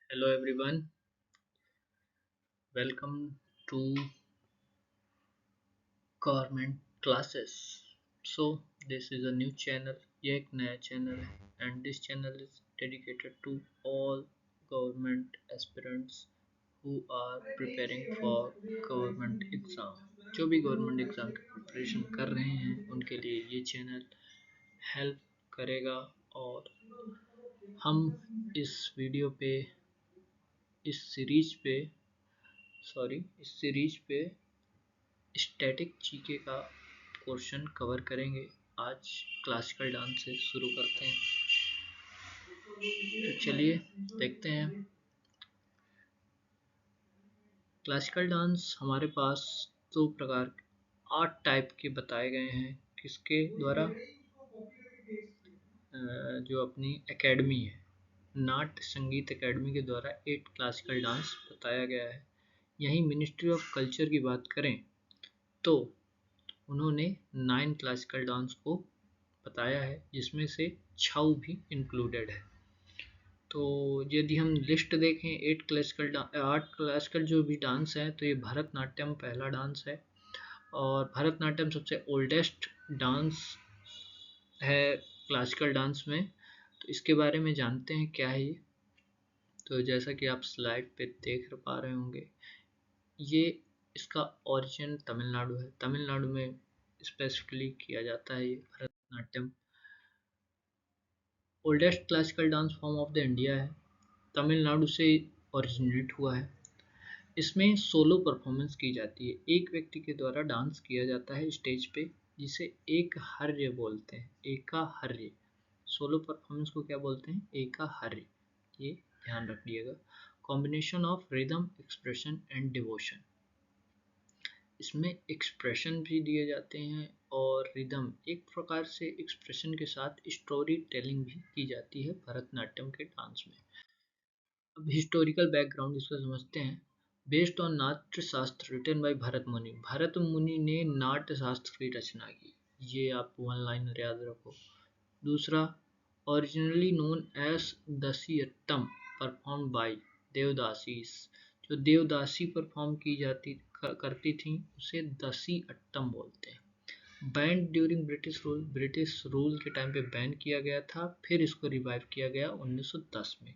Hello everyone, welcome to government classes. So this is a new channel, ये एक नया channel है and this channel is dedicated to all government aspirants who are preparing for government exam. जो भी government exam की preparation कर रहे हैं उनके लिए ये channel help करेगा और हम इस वीडियो पे इस सीरीज पे इस सीरीज पे स्टैटिक जीके का क्वेश्चन कवर करेंगे। आज क्लासिकल डांस से शुरू करते हैं, तो चलिए देखते हैं। क्लासिकल डांस हमारे पास दो प्रकार 8 टाइप के बताए गए हैं। किसके द्वारा? जो अपनी एकेडमी है, नाट्य संगीत एकेडमी के द्वारा 8 क्लासिकल डांस बताया गया है। यहीं मिनिस्ट्री ऑफ कल्चर की बात करें तो उन्होंने 9 क्लासिकल डांस को बताया है, जिसमें से छऊ भी इंक्लूडेड है। तो यदि हम लिस्ट देखें 8 क्लासिकल जो भी डांस है, तो ये भरतनाट्यम पहला डांस है और भरतनाट्यम सबसे ओल्डेस्ट डांस है क्लासिकल डांस में। तो इसके बारे में जानते हैं क्या है ये। तो जैसा कि आप स्लाइड पे देख पा रहे होंगे, ये इसका ओरिजिन तमिलनाडु है। तमिलनाडु में स्पेसिफिकली किया जाता है ये Bharatanatyam. Oldest classical dance form of the India है, तमिलनाडु से ओरिजिनेट हुआ है। इसमें सोलो परफॉर्मेंस की जाती है, एक व्यक्ति के द्वारा डांस किया जाता है स्टेज पे, जिसे एक हर्य बोलते हैं। एकाहर्य, सोलो परफॉर्मेंस को क्या बोलते हैं? एकाहर्य। ये ध्यान रखिएगा। Combination of rhythm, expression and devotion. इसमें एक्सप्रेशन भी दिए जाते हैं और रिदम, एक प्रकार से एक्सप्रेशन के साथ स्टोरी टेलिंग भी की जाती है भरतनाट्यम के डांस में। अब हिस्टोरिकल बैकग्राउंड इसका समझते हैं। बेस्ड ऑन नाट्य शास्त्र रिटन बाय भरत मुनि। भरत मुनि ने नाट्य शास्त्र की रचना की, ये आप वन लाइनर याद रखो। दूसरा, originally known as Dasiattam perform by devadasis. जो देवदासी परफॉर्म की जाती करती थी उसे दसी अट्टम बोलते हैं। बैंड ड्यूरिंग ब्रिटिश रूल के टाइम पे बैन किया गया था, फिर इसको रिवाइव किया गया 1910 में।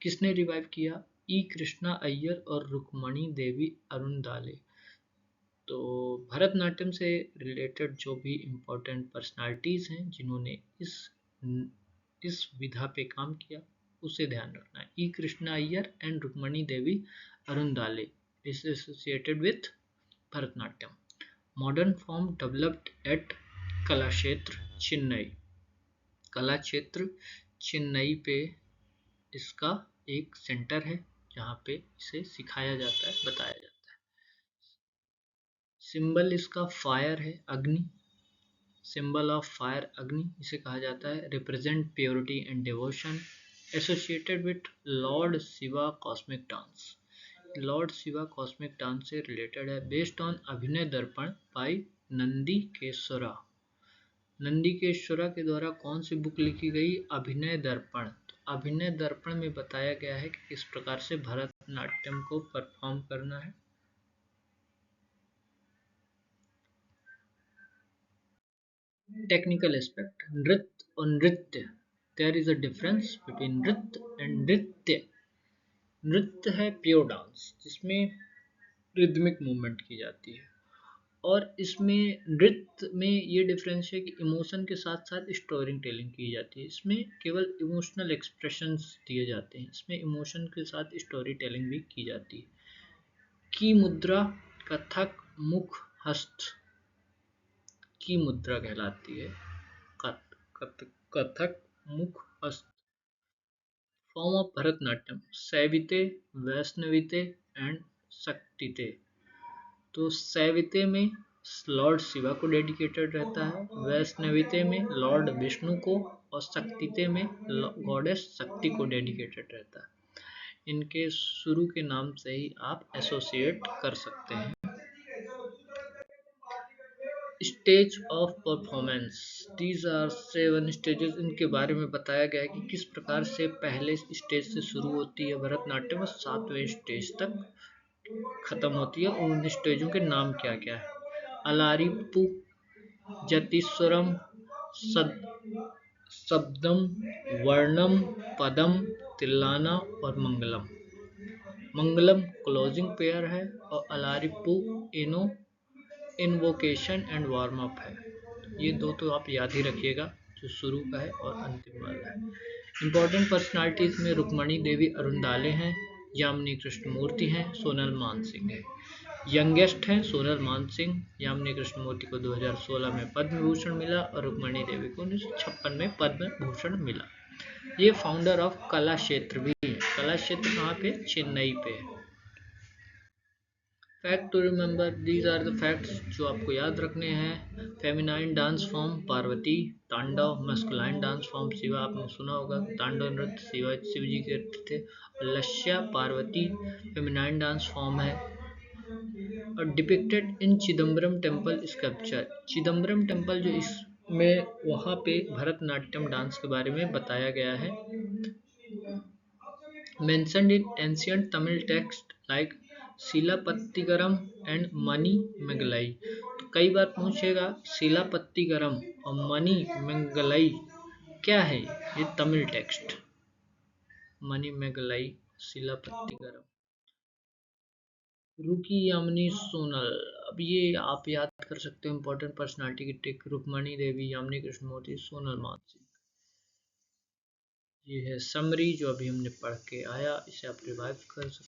किसने रिवाइव किया? ई कृष्णा अय्यर और रुक्मणी देवी अरुणदाले। तो भरतनाट्यम से रिलेटेड जो भी इम्पोर्टेंट पर्सनालिटीज़ हैं जिन्होंने इस विधा पे काम किया, उसे ध्यान रखना है। E Krishna Iyer and Rukmini Devi Arundale is associated with Bharatanatyam. Modern form developed at Kalakshetra Chennai. Kalakshetra Chennai पे इसका एक सेंटर है जहाँ पे इसे सिखाया जाता है, बताया जाता है। सिंबल इसका फायर है, अग्नि। सिंबल ऑफ फायर अग्नि इसे कहा जाता है। Represent purity and devotion. Associated with Lord Shiva cosmic dance. Lord Shiva cosmic dance से रिलेटेड है। बेस्ड ऑन अभिनय दर्पण बाय नंदीकेश्वरा। नंदीकेश्वरा के द्वारा कौन सी बुक लिखी गई? अभिनय दर्पण। तो अभिनय दर्पण में बताया गया है कि किस प्रकार से भरतनाट्यम को परफॉर्म करना है। टेक्निकल एस्पेक्ट, नृत्य और नृत्य, there is a difference between nritya and nritya. नृत्य है प्योर डांस जिसमें रिदमिक मूवमेंट की जाती है, और इसमें नृत्य में ये डिफरेंस है कि इमोशन के साथ साथ स्टोरी टेलिंग की जाती है। इसमें केवल इमोशनल एक्सप्रेशंस दिए जाते हैं, इसमें इमोशन के साथ स्टोरी टेलिंग भी की जाती है। की मुद्रा कथक मुख हस्त की मुद्रा कहलाती है। कथक मुख हस्त। Form of Bharatanatyam, Saivite, Vaishnavite and Shaktite. तो सैविते में लॉर्ड शिवा को डेडिकेटेड रहता है, वैष्णविते में लॉर्ड विष्णु को, और शक्तिते में गॉडेस शक्ति को डेडिकेटेड रहता है। इनके शुरू के नाम से ही आप एसोसिएट कर सकते हैं। Stage of performance, these are 7 stages. इनके बारे में बताया गया है कि किस प्रकार से पहले स्टेज से शुरू होती है भरतनाट्यम और 7वें स्टेज तक खत्म होती है, और उन स्टेजों के नाम क्या क्या है। अलारिप्पू, जतीश्वरम, शब्दम, वर्णम, पदम, तिल्लाना और मंगलम। मंगलम क्लोजिंग पेयर है और अलारिप्पू इनो इन्वोकेशन एंड वार्म अप है। ये दो तो आप याद ही रखिएगा, जो शुरू का है और अंतिम वाला है। इंपॉर्टेंट पर्सनालिटीज में रुक्मणी देवी अरुणदाले हैं, यामिनी कृष्णमूर्ति हैं, सोनल मानसिंह है। यंगेस्ट हैं सोनल मानसिंह। यामिनी कृष्णमूर्ति को 2016 में पद्म भूषण मिला और रुक्मणी देवी को 1956 में पद्म भूषण मिला। ये फाउंडर ऑफ कला क्षेत्र भी है। कला क्षेत्र कहाँ पे? चेन्नई पे। Fact to remember, these are the facts जो आपको याद रखने हैं। फेमिनाइन डांस फॉर्म पार्वती, तांडव मस्कुलाइन डांस फॉर्म शिवा, आपने सुना होगा तांडव नृत्य शिव जी करते थे। और Lasya Parvati feminine dance form है और depicted in Chidambaram temple sculpture. Chidambaram temple जो इसमें, वहाँ पे भरतनाट्यम डांस के बारे में बताया गया है। mentioned in ancient Tamil text like Silappatikaram and Manimekalai. तो कई बार पूछेगा शिलापत्तिगरम और मणि मंगलई क्या है, ये तमिल टेक्स्ट। मणि मंगलई, शिलापत्तिगरम। रुकी यामिनी सोनल, अब ये आप याद कर सकते हो इंपॉर्टेंट पर्सनालिटी की टिक। रुक्मणी देवी, यामिनी कृष्णमूर्ति, सोनल मानसिंह। ये है समरी जो अभी हमने पढ़ के आया, इसे आप रिवाइव कर सकते